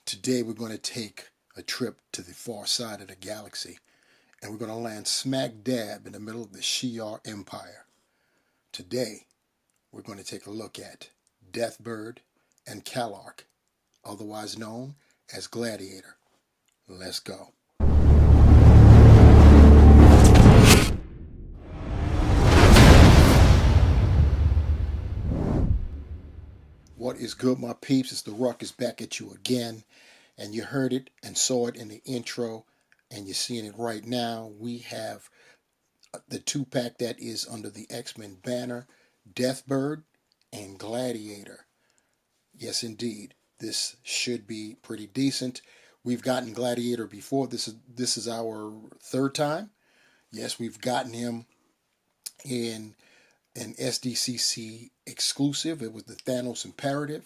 Today we're going to take a trip to the far side of the galaxy, and we're going to land smack dab in the middle of the Shi'ar Empire. Today we're going to take a look at Deathbird and Calark, otherwise known as Gladiator. Let's go. What is good, my peeps? It's the Ruckus back at you again. And you heard it and saw it in the intro, and you're seeing it right now. We have the two-pack that is under the X-Men banner, Deathbird and Gladiator. Yes, indeed. This should be pretty decent. We've gotten Gladiator before. This is our third time. Yes, we've gotten him in an SDCC exclusive. It was the Thanos Imperative.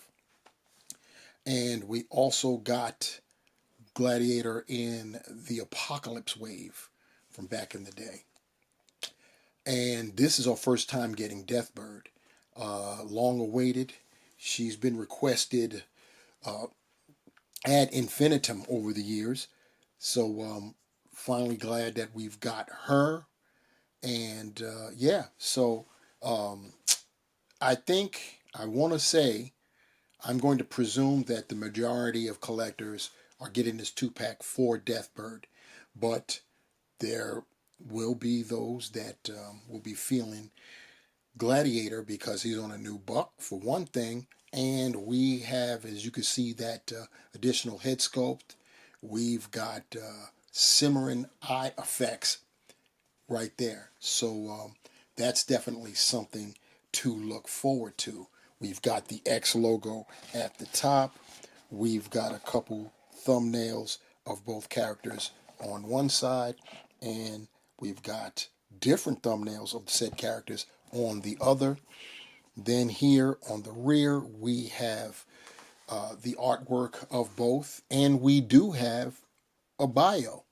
And we also got Gladiator in the Apocalypse Wave from back in the day. And this is our first time getting Deathbird. Long awaited. She's been requested ad infinitum over the years. So finally glad that we've got her. And I think I want to say I'm going to presume that the majority of collectors are getting this two-pack for Deathbird, but there will be those that will be feeling Gladiator because he's on a new buck, for one thing, and we have, as you can see, that additional head sculpt. We've got simmering eye effects right there, so that's definitely something to look forward to. We've got the X logo at the top. We've got a couple thumbnails of both characters on one side, and we've got different thumbnails of the said characters on the other. Then here on the rear, we have the artwork of both, and we do have a bio.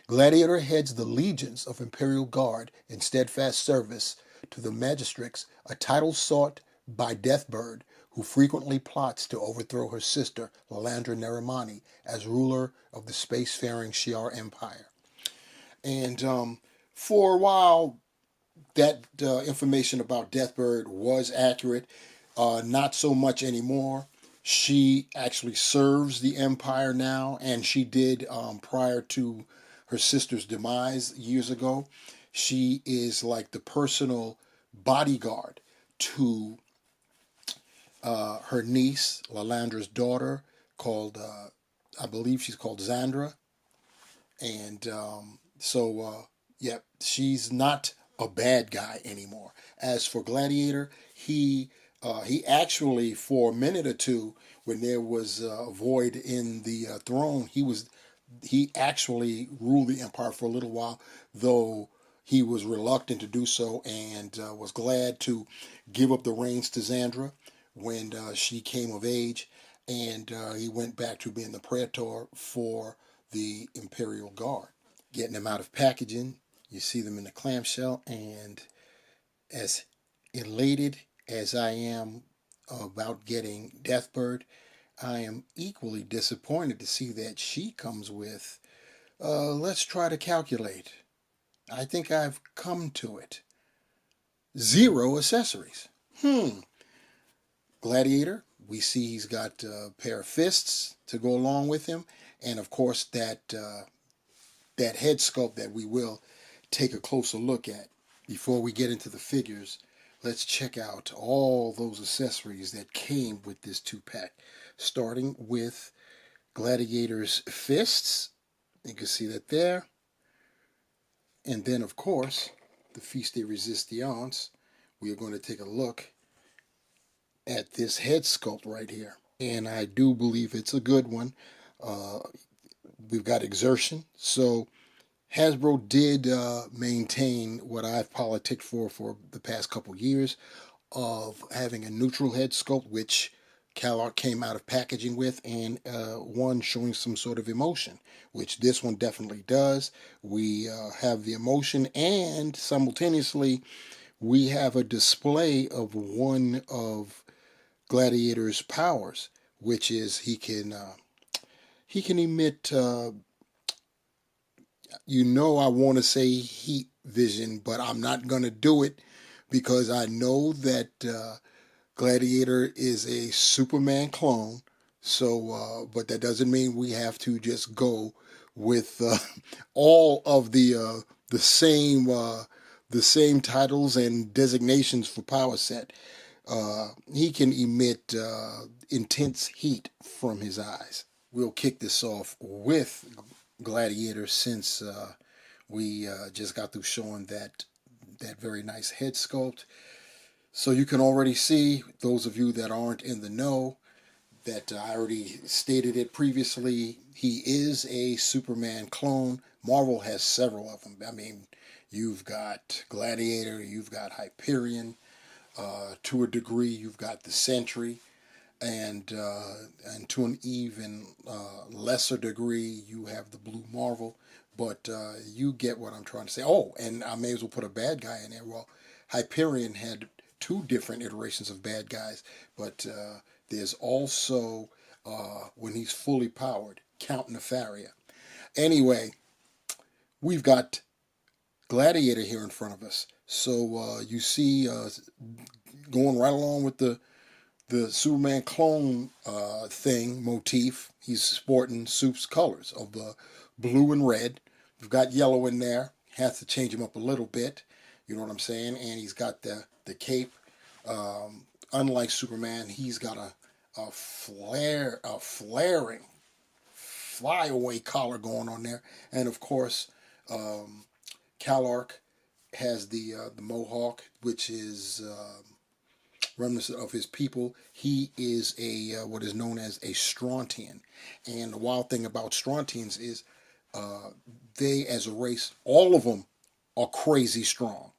Gladiator heads the legions of Imperial Guard in steadfast service to the Magistrix, a title sought by Deathbird, who frequently plots to overthrow her sister, Lalandra Neramani, as ruler of the spacefaring Shi'ar Empire. And for a while, that information about Deathbird was accurate. Not so much anymore. She actually serves the Empire now, and she did prior to her sister's demise years ago. She is like the personal bodyguard to her niece, Lalandra's daughter, called, I believe she's called Xandra. And she's not a bad guy anymore. As for Gladiator, he actually, for a minute or two, when there was a void in the throne, he actually ruled the Empire for a little while, though he was reluctant to do so, and was glad to give up the reins to Xandra when she came of age, and he went back to being the Praetor for the Imperial Guard. Getting them out of packaging, you see them in the clamshell, and as elated as I am about getting Deathbird, I am equally disappointed to see that she comes with, let's try to calculate. I think I've come to it. 0 accessories. Gladiator, we see he's got a pair of fists to go along with him, and of course that head sculpt that we will take a closer look at. Before we get into the figures, let's check out all those accessories that came with this two-pack, starting with Gladiator's fists. You can see that there. And then, of course, the Feast de Resistance. We are going to take a look at this head sculpt right here. And I do believe it's a good one. We've got exertion. So Hasbro did maintain what I've politicked for the past couple years of having a neutral head sculpt, which Calark came out of packaging with, and one showing some sort of emotion, which this one definitely does. We have the emotion, and simultaneously we have a display of one of Gladiator's powers, which is he can he can emit, I want to say heat vision, but I'm not going to do it because I know that Gladiator is a Superman clone. So, but that doesn't mean we have to just go with all of the same the same titles and designations for power set. He can emit intense heat from his eyes. We'll kick this off with Gladiator since we just got through showing that very nice head sculpt. So you can already see, those of you that aren't in the know, that I already stated it previously, he is a Superman clone. Marvel has several of them. I mean, you've got Gladiator, you've got Hyperion, to a degree you've got the Sentry, and to an even lesser degree you have the Blue Marvel. But you get what I'm trying to say. Oh, and I may as well put a bad guy in there. Well, Hyperion had two different iterations of bad guys, but there's also, when he's fully powered, Count Nefaria. Anyway, we've got Gladiator here in front of us. So you see, going right along with the Superman clone thing motif, he's sporting Soup's colors of blue and red. We've got yellow in there. Has to change him up a little bit. You know what I'm saying? And he's got the cape. Unlike Superman, he's got a flaring, flyaway collar going on there. And of course, Calark has the mohawk, which is remnants of his people. He is a what is known as a Strontian. And the wild thing about Strontians is they, as a race, all of them are crazy strong.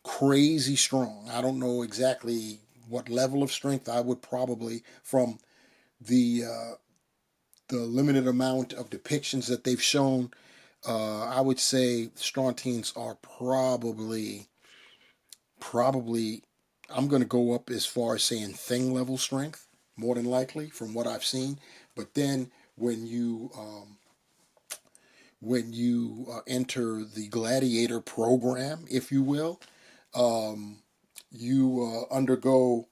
Crazy strong. I don't know exactly what level of strength. I would probably, from the limited amount of depictions that they've shown, I would say Strontians are probably I'm going to go up as far as saying thing level strength, more than likely, from what I've seen. But then when you enter the Gladiator program, if you will, you undergo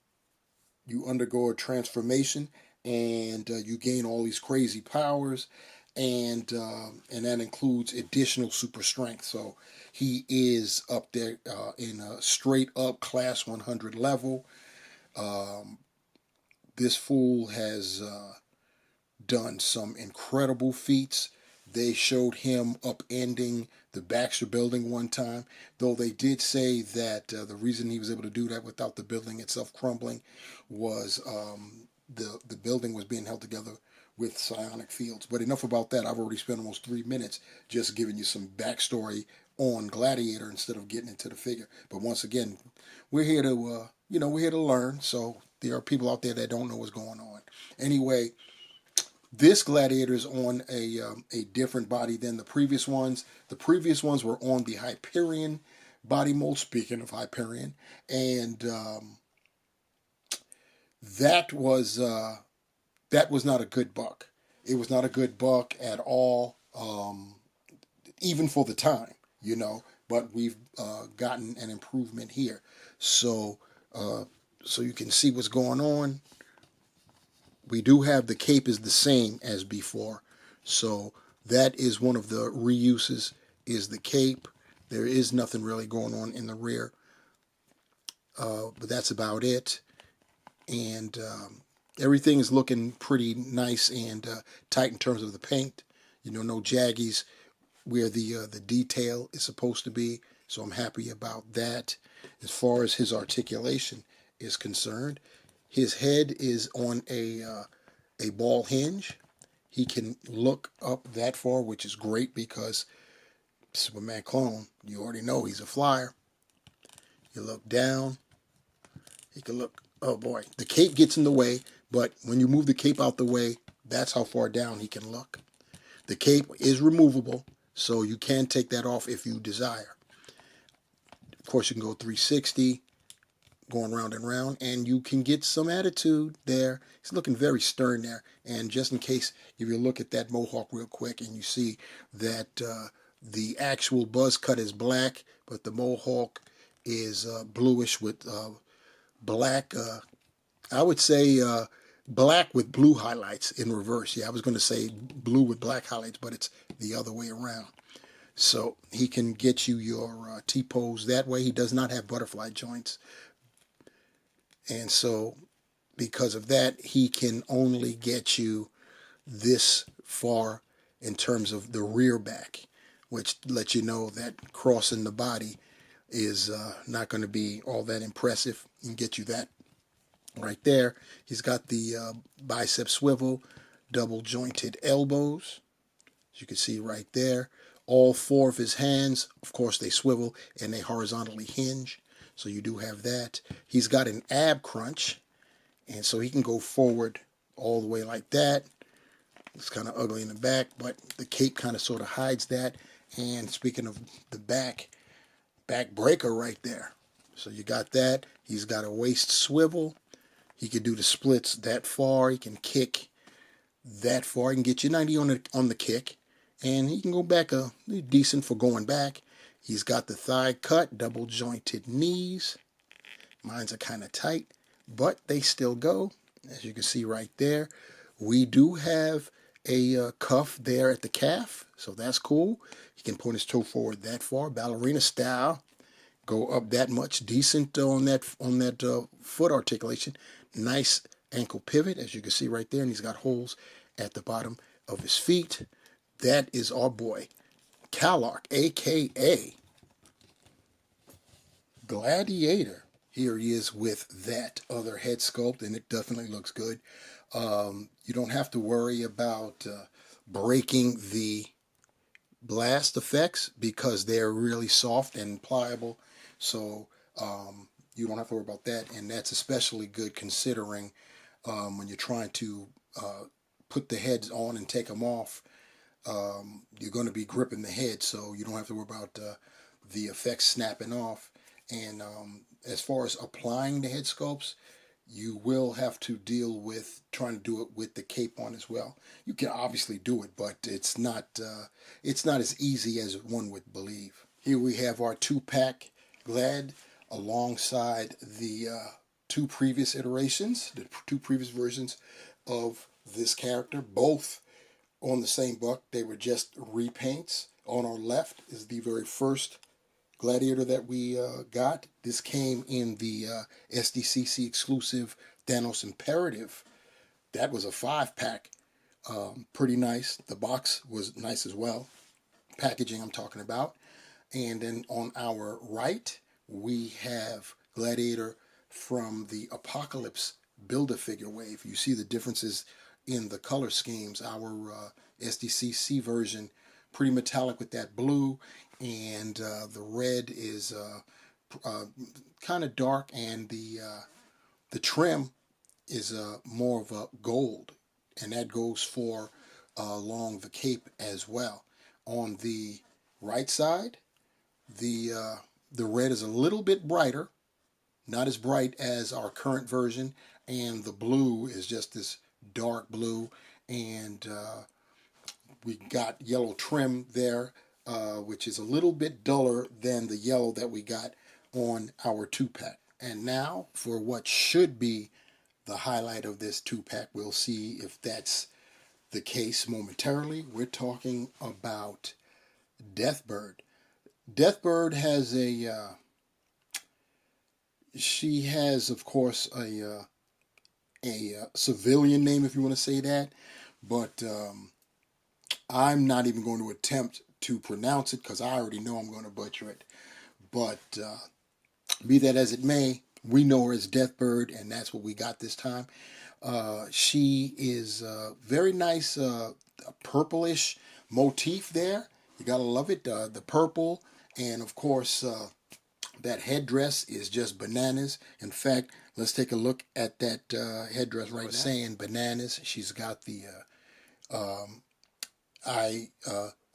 a transformation, and you gain all these crazy powers, and that includes additional super strength. So he is up there in a straight up class 100 level. This fool has done some incredible feats. They showed him upending the Baxter building one time, though they did say that the reason he was able to do that without the building itself crumbling was the building was being held together with psionic fields. But enough about that. I've already spent almost 3 minutes just giving you some backstory on Gladiator instead of getting into the figure. But once again, we're here to we're here to learn. So there are people out there that don't know what's going on. Anyway, this Gladiator is on a different body than the previous ones. The previous ones were on the Hyperion body mold. Speaking of Hyperion, and that was not a good buck. It was not a good buck at all, even for the time, But we've gotten an improvement here, so you can see what's going on. We do have the cape is the same as before, so that is one of the reuses, is the cape. There is nothing really going on in the rear, but that's about it. And everything is looking pretty nice and tight in terms of the paint. No jaggies where the detail is supposed to be, so I'm happy about that. As far as his articulation is concerned, his head is on a ball hinge. He can look up that far, which is great because Superman clone, you already know he's a flyer. You look down, he can look, oh boy, the cape gets in the way, but when you move the cape out the way, that's how far down he can look. The cape is removable, so you can take that off if you desire. Of course, you can go 360. going round and round, and you can get some attitude there. He's looking very stern there. And just in case, if you look at that mohawk real quick and you see that the actual buzz cut is black, but the mohawk is bluish with black, I would say black with blue highlights in reverse. Yeah, I was going to say blue with black highlights, but it's the other way around. So he can get you your T-pose that way. He does not have butterfly joints. And so because of that, he can only get you this far in terms of the rear back, which lets you know that crossing the body is not going to be all that impressive. He can get you that right there. He's got the bicep swivel, double jointed elbows, as you can see right there. All four of his hands, of course, they swivel and they horizontally hinge. So you do have that. He's got an ab crunch, and so he can go forward all the way like that. It's kind of ugly in the back, but the cape kind of sort of hides that. And speaking of the back breaker right there. So you got that. He's got a waist swivel. He can do the splits that far. He can kick that far. He can get you 90 on the kick. And he can go back decent for going back. He's got the thigh cut, double jointed knees. Mine's are kind of tight, but they still go, as you can see right there. We do have a cuff there at the calf, so that's cool. He can point his toe forward that far, ballerina style. Go up that much, decent on that foot articulation. Nice ankle pivot, as you can see right there, and he's got holes at the bottom of his feet. That is our boy, Calark, a.k.a. Gladiator. Here he is with that other head sculpt, and it definitely looks good. You don't have to worry about breaking the blast effects because they're really soft and pliable. So you don't have to worry about that, and that's especially good considering when you're trying to put the heads on and take them off. You're going to be gripping the head, so you don't have to worry about the effects snapping off. And as far as applying the head sculpts, you will have to deal with trying to do it with the cape on as well. You can obviously do it, but it's not as easy as one would believe. Here we have our 2-pack Glad alongside the two previous iterations, the two previous versions of this character, both on the same buck. They were just repaints. On our left is the very first Gladiator that we got. This came in the SDCC exclusive Thanos Imperative. That was a 5-pack. Pretty nice. The box was nice as well. Packaging I'm talking about. And then on our right, we have Gladiator from the Apocalypse Build-A-Figure wave. You see the differences in the color schemes. Our SDCC version, pretty metallic with that blue, and the red is kind of dark, and the trim is more of a gold, and that goes for along the cape as well. On the right side, the red is a little bit brighter, not as bright as our current version, and the blue is just this dark blue, and we got yellow trim there, which is a little bit duller than the yellow that we got on our 2-pack. And now for what should be the highlight of this 2-pack. We'll see if that's the case momentarily. We're talking about Deathbird. Deathbird has she has, of course, a civilian name, if you want to say that, but I'm not even going to attempt to pronounce it because I already know I'm going to butcher it. But be that as it may, we know her as Deathbird, and that's what we got this time. She is very nice, purplish motif there. You gotta love it. The purple, and of course, that headdress is just bananas. In fact, let's take a look at that headdress right now. Saying bananas. She's got the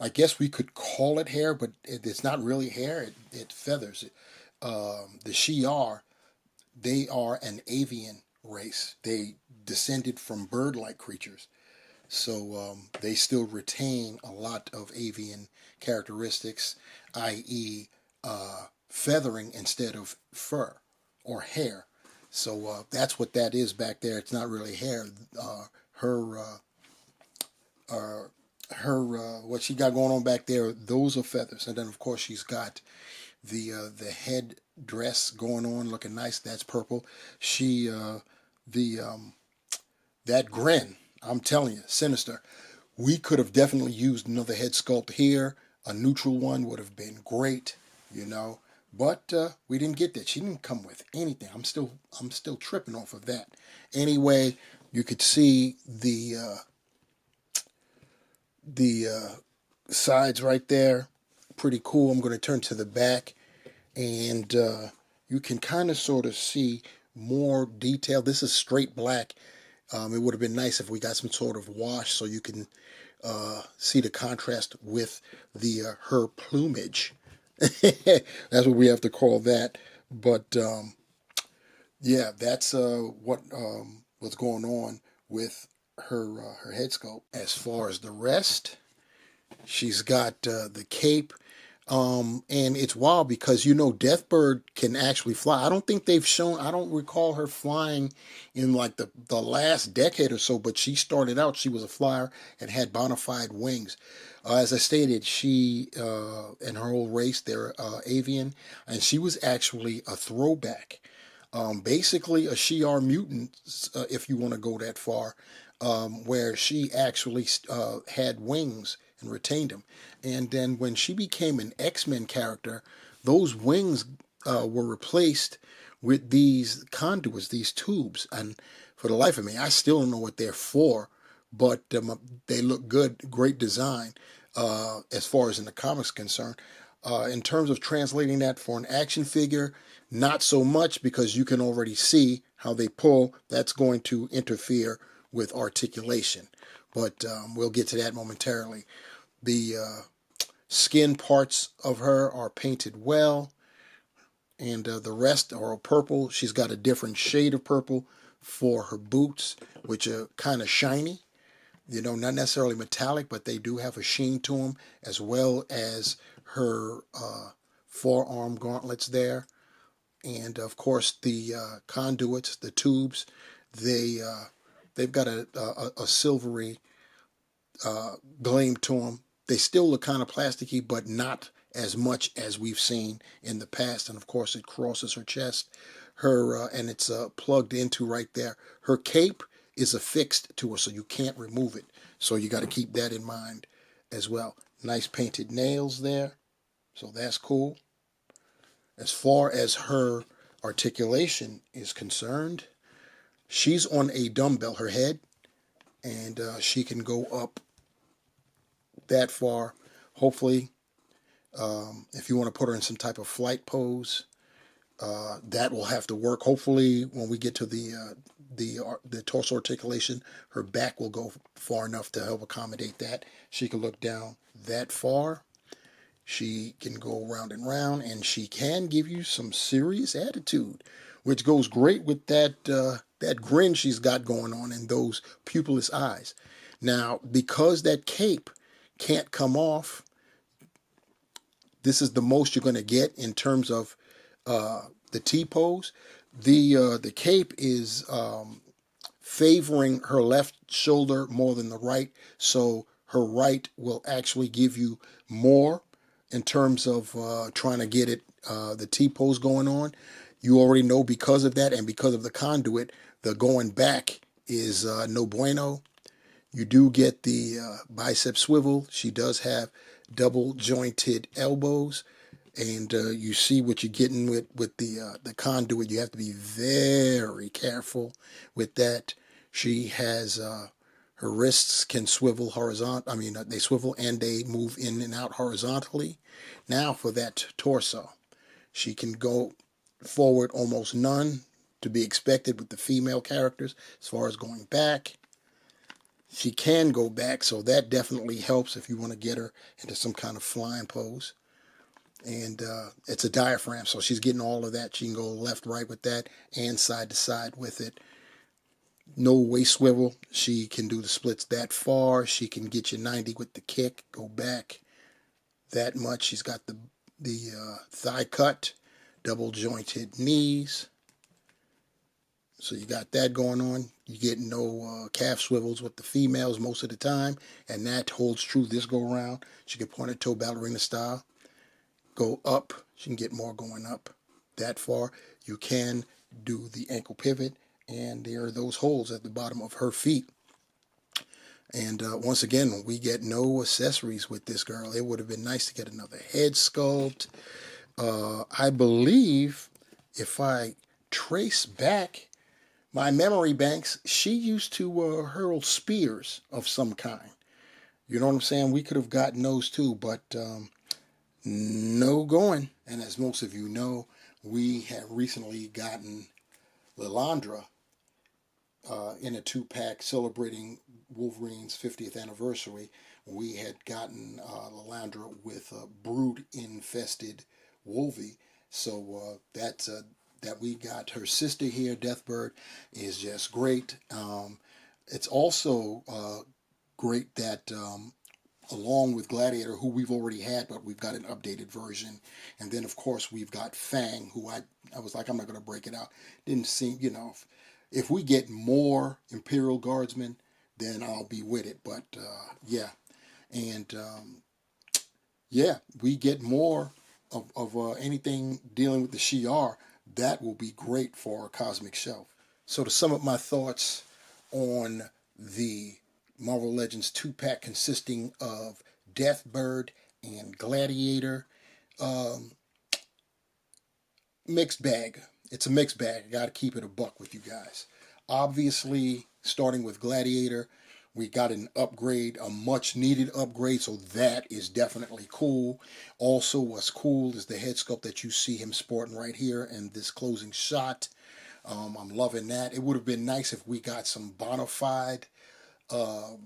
I guess we could call it hair, but it's not really hair. It feathers. The Shi'ar they are an avian race. They descended from bird-like creatures. So they still retain a lot of avian characteristics, i.e., feathering instead of fur or hair. So that's what that is back there. It's not really hair. Her uh, what she got going on back there, those are feathers. And then of course she's got the head dress going on, looking nice. That's purple. She the that grin. I'm telling you, sinister. We could have definitely used another head sculpt here. A neutral one would have been great, you know. But we didn't get that. She didn't come with anything. I'm still tripping off of that. Anyway, you could see the sides right there. Pretty cool. I'm going to turn to the back, and you can kind of sort of see more detail. This is straight black. It would have been nice if we got some sort of wash so you can see the contrast with the her plumage. That's what we have to call that. But yeah, that's what's going on with her head sculpt. As far as the rest, she's got the cape. And it's wild because Deathbird can actually fly. I don't think they've shown. I don't recall her flying in like the last decade or so. But she started out. She was a flyer and had bona fide wings. As I stated, she and her whole race, they're avian, and she was actually a throwback. Basically a Shi'ar mutant, if you want to go that far, where she actually had wings and retained them. And then when she became an X-Men character, those wings were replaced with these conduits, these tubes. And for the life of me, I still don't know what they're for, but they look good, great design as far as in the comics concerned. In terms of translating that for an action figure, not so much because you can already see how they pull. That's going to interfere with articulation. But we'll get to that momentarily. The skin parts of her are painted well, and the rest are purple. She's got a different shade of purple for her boots, which are kind of shiny. Not necessarily metallic, but they do have a sheen to them, as well as her forearm gauntlets there. And of course, the conduits, the tubes, they've got a silvery gleam to them. They still look kind of plasticky, but not as much as we've seen in the past. And of course, it crosses her chest. And it's plugged into right there. Her cape is affixed to her, so you can't remove it. So you got to keep that in mind as well. Nice painted nails there, so that's cool. As far as her articulation is concerned, she's on a dumbbell, her head, and she can go up that far. Hopefully, if you want to put her in some type of flight pose, that will have to work. Hopefully, when we get to the torso articulation, her back will go far enough to help accommodate that. She can look down that far. She can go round and round, and she can give you some serious attitude, which goes great with that grin she's got going on and those pupilless eyes. Now, because that cape can't come off, this is the most you're going to get in terms of the T-pose. The cape is favoring her left shoulder more than the right, so her right will actually give you more in terms of trying to get it the T-pose going on. You already know because of that and because of the conduit, the going back is no bueno. You do get the bicep swivel. She does have double jointed elbows, and you see what you're getting with the conduit. You have to be very careful with that. She has her wrists can swivel horizontal. I mean, they swivel and they move in and out horizontally. Now for that torso, she can go forward almost none, to be expected with the female characters. As far as going back, she can go back, so that definitely helps if you want to get her into some kind of flying pose. And it's a diaphragm, so she's getting all of that. She can go left, right with that, and side to side with it. No waist swivel. She can do the splits that far. She can get you 90 with the kick, go back that much. She's got the thigh cut, double jointed knees. So you got that going on. You get no calf swivels with the females most of the time, and that holds true this go around. She can pointed toe ballerina style, go up. She can get more going up that far. You can do the ankle pivot, and there are those holes at the bottom of her feet. And once again, we get no accessories with this girl. It would have been nice to get another head sculpt. I believe if I trace back my memory banks, she used to hurl spears of some kind. You know what I'm saying? We could have gotten those too, but no going. And as most of you know, we have recently gotten Lilandra in a 2-pack celebrating Wolverine's 50th anniversary. We had gotten Lilandra with a brood-infested Wolvie. So that we got her sister here, Deathbird, is just great. It's also great that along with Gladiator, who we've already had, but we've got an updated version. And then, of course, we've got Fang, who I was like, I'm not going to break it out. Didn't seem, if we get more Imperial Guardsmen, then I'll be with it. But, yeah. And, yeah, we get more of anything dealing with the Shi'ar. That will be great for our Cosmic Shelf. So to sum up my thoughts on the Marvel Legends 2-pack consisting of Deathbird and Gladiator, mixed bag. It's a mixed bag. I got to keep it a buck with you guys. Obviously, starting with Gladiator, we got an upgrade, a much needed upgrade, so that is definitely cool. Also, what's cool is the head sculpt that you see him sporting right here in this closing shot. I'm loving that. It would have been nice if we got some bona fide I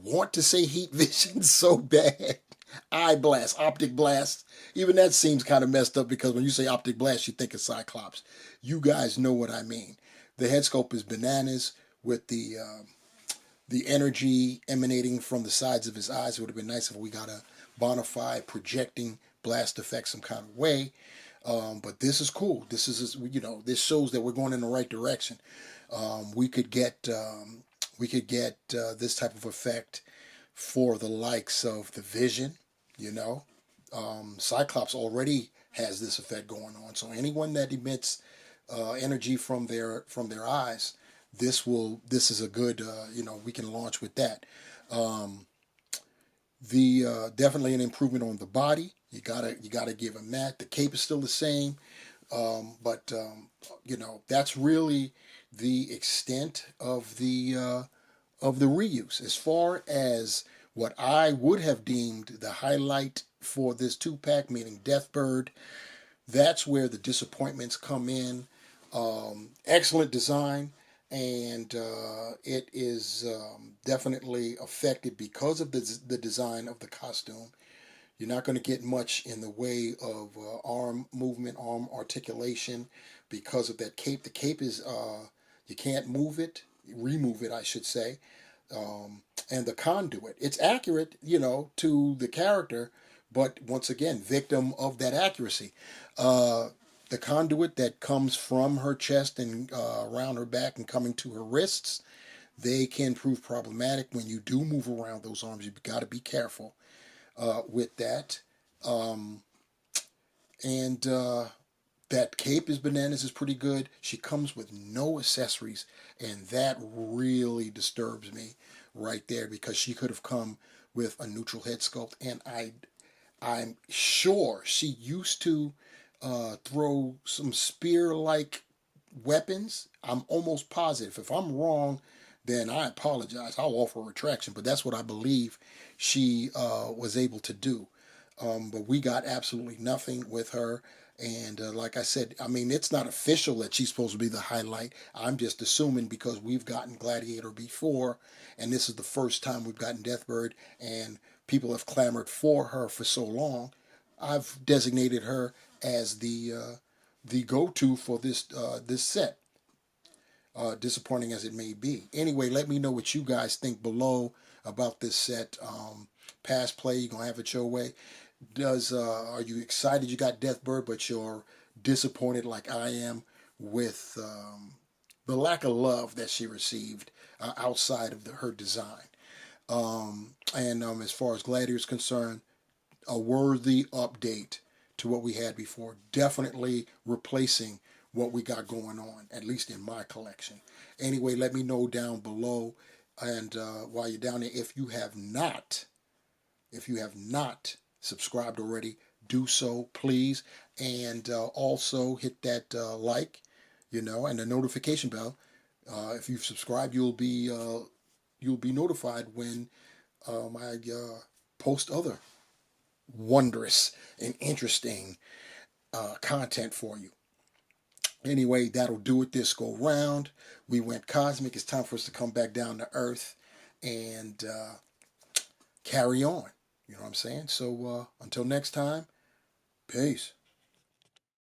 want to say heat vision so bad. Eye blast, optic blast. Even that seems kind of messed up because when you say optic blast, you think of Cyclops. You guys know what I mean. The head sculpt is bananas with the energy emanating from the sides of his eyes. It would have been nice if we got a bona fide projecting blast effect some kind of way. But this is cool. This is, this shows that we're going in the right direction. We could get this type of effect for the likes of the Vision. Cyclops already has this effect going on. So anyone that emits energy from their eyes, this is a good we can launch with that. Definitely an improvement on the body. You gotta give him that. The cape is still the same, but that's really the extent of the reuse. As far as what I would have deemed the highlight for this 2-pack, meaning Deathbird, that's where the disappointments come in. Excellent design, and it is definitely affected because of the design of the costume. You're not going to get much in the way of arm movement, arm articulation because of that cape. The cape is, you can't remove it, I should say. And the conduit, it's accurate, to the character, but once again, victim of that accuracy. The conduit that comes from her chest and around her back and coming to her wrists, they can prove problematic when you do move around those arms. You've got to be careful with that. That cape is bananas, is pretty good. She comes with no accessories, and that really disturbs me right there because she could have come with a neutral head sculpt, and I'm sure she used to throw some spear-like weapons. I'm almost positive. If I'm wrong, then I apologize. I'll offer a retraction, but that's what I believe she was able to do. But we got absolutely nothing with her. And like I said, I mean, it's not official that she's supposed to be the highlight. I'm just assuming because we've gotten Gladiator before, and this is the first time we've gotten Deathbird, and people have clamored for her for so long, I've designated her as the go-to for this set. Disappointing as it may be. Anyway, let me know what you guys think below about this set. Pass play, you're gonna have it your way. Are you excited you got Deathbird, but you're disappointed like I am with the lack of love that she received outside of her design? And as far as Gladiator is concerned, a worthy update to what we had before. Definitely replacing what we got going on, at least in my collection. Anyway, let me know down below. And while you're down there, if you have not subscribed already, do so, please. And also hit that like, and the notification bell. If you've subscribed, you'll be notified when I post other wondrous and interesting content for you. Anyway, that'll do it this go round. We went cosmic. It's time for us to come back down to earth and carry on. You know what I'm saying? So until next time, peace.